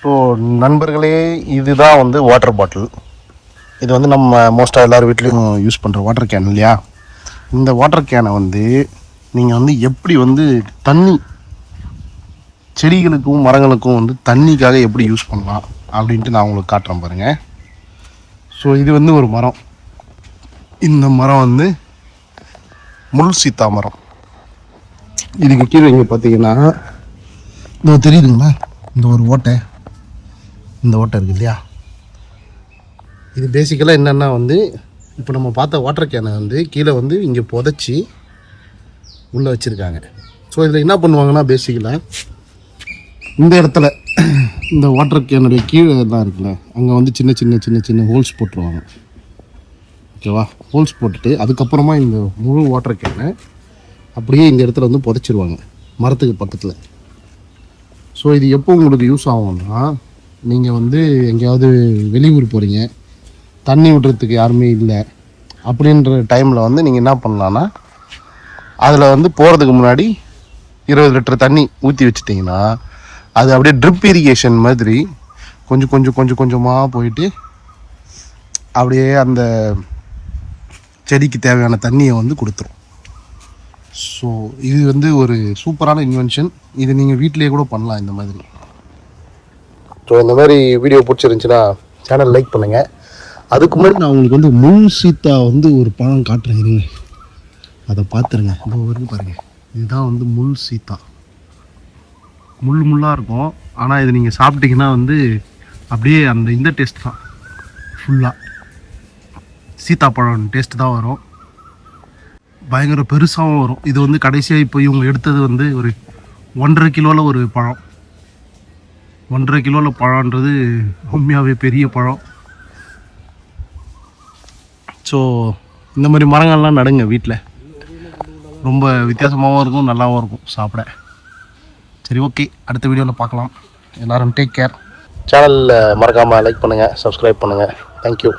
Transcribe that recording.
So நண்பர்களே, இதுதான் வந்து வாட்டர் பாட்டில். இது வந்து நம்ம மோஸ்ட்டாக எல்லோரும் வீட்லேயும் யூஸ் பண்ணுற வாட்டர் கேன் இல்லையா? இந்த வாட்டர் கேனை வந்து நீங்கள் வந்து எப்படி வந்து தண்ணி செடிகளுக்கும் மரங்களுக்கும் வந்து தண்ணிக்காக எப்படி யூஸ் பண்ணலாம் அப்படின்ட்டு நான் உங்களுக்கு காட்டுறேன் பாருங்கள். ஸோ இது வந்து ஒரு மரம். இந்த மரம் வந்து முள் சீத்தா மரம். இதுக்கு கீழே இங்கே பார்த்தீங்கன்னா இந்த தெரியுதுங்களா, இந்த ஒரு ஓட்டை, இந்த ஓட்டை இருக்குது இல்லையா? இது பேசிக்கலாக என்னென்னா வந்து இப்போ நம்ம பார்த்த வாட்டர் கேனை வந்து கீழே வந்து இங்கே புதைச்சி உள்ளே வச்சுருக்காங்க. ஸோ இதில் என்ன பண்ணுவாங்கன்னா பேசிக்கலாக இந்த இடத்துல இந்த வாட்டர் கேனுடைய கீழே தான் இருக்குல்ல, அங்கே வந்து சின்ன சின்ன சின்ன சின்ன ஹோல்ஸ் போட்டுருவாங்க. ஓகேவா? ஹோல்ஸ் போட்டுட்டு அதுக்கப்புறமா இந்த முழு வாட்டர் கேனை அப்படியே இந்த இடத்துல வந்து புதைச்சிருவாங்க மரத்துக்கு பக்கத்தில். ஸோ இது எப்போ உங்களுக்கு யூஸ் ஆகும்னா, நீங்கள் வந்து எங்கேயாவது வெளியூர் போகிறீங்க, தண்ணி விடுறதுக்கு யாருமே இல்லை அப்படின்ற டைமில் வந்து நீங்கள் என்ன பண்ணலான்னா, அதில் வந்து போகிறதுக்கு முன்னாடி 20 லிட்டர் தண்ணி ஊற்றி வச்சிட்டிங்கன்னா அது அப்படியே ட்ரிப் இரிகேஷன் மாதிரி கொஞ்சம் கொஞ்சம் கொஞ்சம் கொஞ்சமாக போயிட்டு அப்படியே அந்த செடிக்கு தேவையான தண்ணியை வந்து கொடுத்துரும். ஸோ இது வந்து ஒரு சூப்பரான இன்வென்ஷன். இது நீங்கள் வீட்டிலேயே கூட பண்ணலாம் இந்த மாதிரி. ஸோ இந்த மாதிரி வீடியோ பிடிச்சிருந்துச்சுன்னா சேனல் லைக் பண்ணுங்கள். அதுக்கு முன்னாடி நான் உங்களுக்கு வந்து முள் சீத்தா வந்து ஒரு பழம் காட்டுறேன், இருங்க, அதை பார்த்துருங்க. இப்போ வரைக்கும் பாருங்கள், இதுதான் வந்து முள் சீத்தா. முள்ளாக இருக்கும், ஆனால் இது நீங்கள் சாப்பிட்டீங்கன்னா வந்து அப்படியே அந்த இந்த டேஸ்ட் தான், ஃபுல்லாக சீத்தாப்பழம் டேஸ்ட்டு தான் வரும். பயங்கர பெருசாகவும் வரும். இது வந்து கடைசியாக இப்போ இவங்க எடுத்தது வந்து ஒரு 1.5 கிலோவில் ஒரு பழம். 1.5 கிலோவில் பழன்றது உண்மையாகவே பெரிய பழம். ஸோ இந்த மாதிரி மரங்கள்லாம் நடுங்க வீட்டில். ரொம்ப வித்தியாசமாகவும் இருக்கும், நல்லாவும் இருக்கும் சாப்பிட. சரி, ஓகே, அடுத்த வீடியோவில் பார்க்கலாம். எல்லோரும் டேக் கேர். சேனலில் மறக்காமல் லைக் பண்ணுங்கள், சப்ஸ்கிரைப் பண்ணுங்கள். தேங்க்யூ.